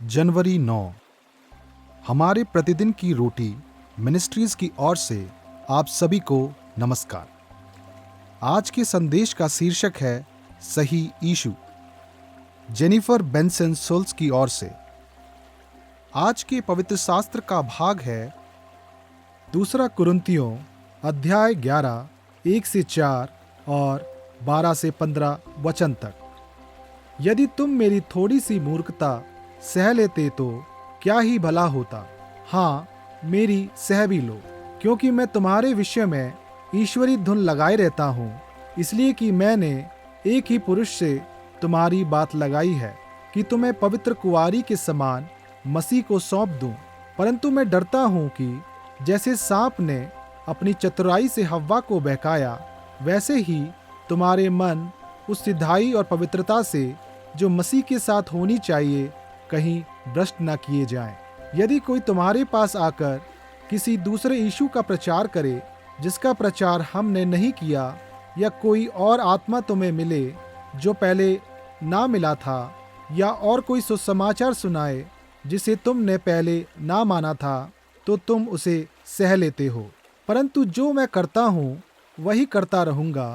जनवरी 9। हमारे प्रतिदिन की रोटी मिनिस्ट्रीज की ओर से आप सभी को नमस्कार। आज के संदेश का शीर्षक है सही यीशु, जेनिफर बेंसन सोल्स की ओर से। आज के पवित्र शास्त्र का भाग है 2 कुरिन्थियों अध्याय 11 1 से 4 और 12 से 15 वचन तक। यदि तुम मेरी थोड़ी सी मूर्खता सह लेते तो क्या ही भला होता। हाँ, मेरी सह भी लो, क्योंकि मैं तुम्हारे विषय में ईश्वरी धुन लगाए रहता हूँ, इसलिए कि मैंने एक ही पुरुष से तुम्हारी बात लगाई है कि तुम्हें पवित्र कुंवारी के समान मसीह को सौंप दूं। परंतु मैं डरता हूँ कि जैसे सांप ने अपनी चतुराई से हव्वा को बहकाया, वैसे ही तुम्हारे मन उस सिधाई और पवित्रता से जो मसीह के साथ होनी चाहिए कहीं भ्रष्ट न किए जाएं। यदि कोई तुम्हारे पास आकर किसी दूसरे यीशु का प्रचार करे जिसका प्रचार हमने नहीं किया, या कोई और आत्मा तुम्हें मिले जो पहले ना मिला था, या और कोई सुसमाचार सुनाए जिसे तुमने पहले ना माना था, तो तुम उसे सह लेते हो। परंतु जो मैं करता हूँ वही करता रहूँगा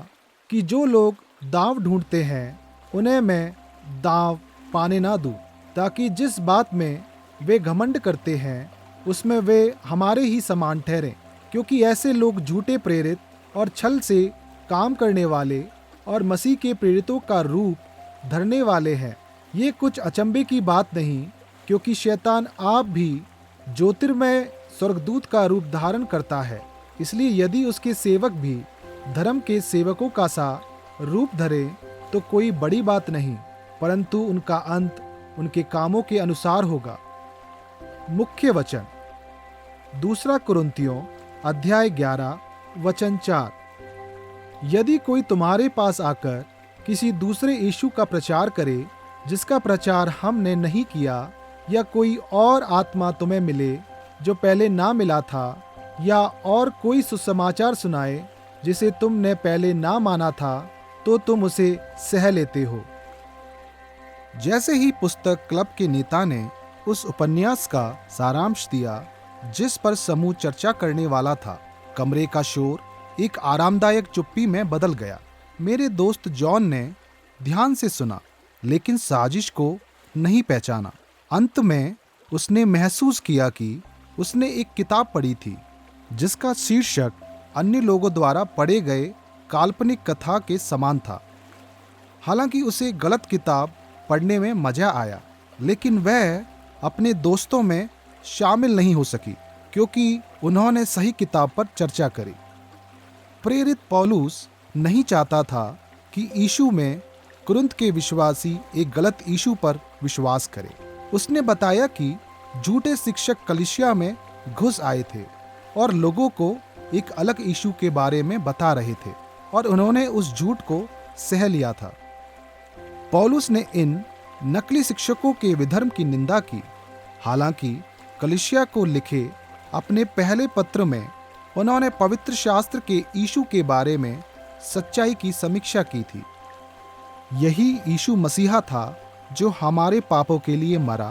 कि जो लोग दांव ढूंढते हैं उन्हें मैं दांव पाने ना दूं, ताकि जिस बात में वे घमंड करते हैं उसमें वे हमारे ही समान ठहरें। क्योंकि ऐसे लोग झूठे प्रेरित और छल से काम करने वाले और मसीह के प्रेरितों का रूप धरने वाले हैं। ये कुछ अचंभे की बात नहीं, क्योंकि शैतान आप भी ज्योतिर्मय स्वर्गदूत का रूप धारण करता है। इसलिए यदि उसके सेवक भी धर्म के सेवकों का सा रूप धरे तो कोई बड़ी बात नहीं, परंतु उनका अंत उनके कामों के अनुसार होगा। मुख्य वचन 2 कुरिन्थियों अध्याय 11 वचन 4। यदि कोई तुम्हारे पास आकर किसी दूसरे यीशु का प्रचार करे जिसका प्रचार हमने नहीं किया, या कोई और आत्मा तुम्हें मिले जो पहले ना मिला था, या और कोई सुसमाचार सुनाए जिसे तुमने पहले ना माना था, तो तुम उसे सह लेते हो। जैसे ही पुस्तक क्लब के नेता ने उस उपन्यास का सारांश दिया जिस पर समूह चर्चा करने वाला था, कमरे का शोर एक आरामदायक चुप्पी में बदल गया। मेरे दोस्त जॉन ने ध्यान से सुना, लेकिन साजिश को नहीं पहचाना। अंत में उसने महसूस किया कि उसने एक किताब पढ़ी थी जिसका शीर्षक अन्य लोगों द्वारा पढ़े गए काल्पनिक कथा के समान था। हालांकि उसे गलत किताब पढ़ने में मजा आया, लेकिन वह अपने दोस्तों में शामिल नहीं हो सकी क्योंकि उन्होंने सही किताब पर चर्चा करी। प्रेरित पौलुस नहीं चाहता था कि यीशु में कुरिन्थ के विश्वासी एक गलत यीशु पर विश्वास करें। उसने बताया कि झूठे शिक्षक कलीसिया में घुस आए थे और लोगों को एक अलग यीशु के बारे में बता रहे थे, और उन्होंने उस झूठ को सह लिया था। पौलुस ने इन नकली शिक्षकों के विधर्म की निंदा की। हालांकि कलीसिया को लिखे अपने पहले पत्र में उन्होंने पवित्र शास्त्र के यीशु के बारे में सच्चाई की समीक्षा की थी। यही यीशु मसीहा था जो हमारे पापों के लिए मरा,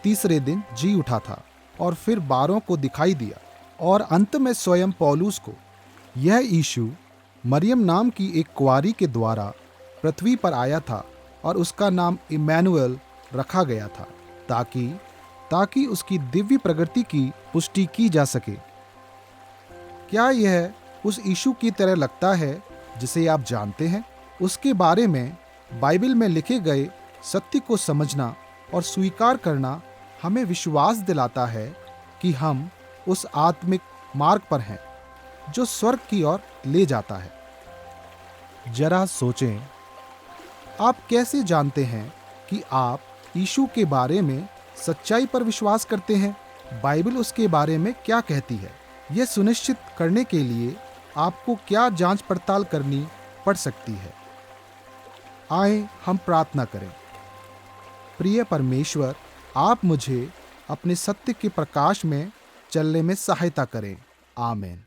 तीसरे दिन जी उठा था और फिर 12 को दिखाई दिया, और अंत में स्वयं पौलुस को। यह यीशु मरियम नाम की एक कुंवारी के द्वारा पृथ्वी पर आया था और उसका नाम इमैनुएल रखा गया था, ताकि उसकी दिव्य प्रगति की पुष्टि की जा सके। क्या यह उस यीशु की तरह लगता है जिसे आप जानते हैं? उसके बारे में बाइबल में लिखे गए सत्य को समझना और स्वीकार करना हमें विश्वास दिलाता है कि हम उस आत्मिक मार्ग पर हैं जो स्वर्ग की ओर ले जाता है। जरा सोचें, आप कैसे जानते हैं कि आप यीशु के बारे में सच्चाई पर विश्वास करते हैं? बाइबल उसके बारे में क्या कहती है? यह सुनिश्चित करने के लिए आपको क्या जांच पड़ताल करनी पड़ सकती है? आए हम प्रार्थना करें। प्रिय परमेश्वर, आप मुझे अपने सत्य के प्रकाश में चलने में सहायता करें। आमीन।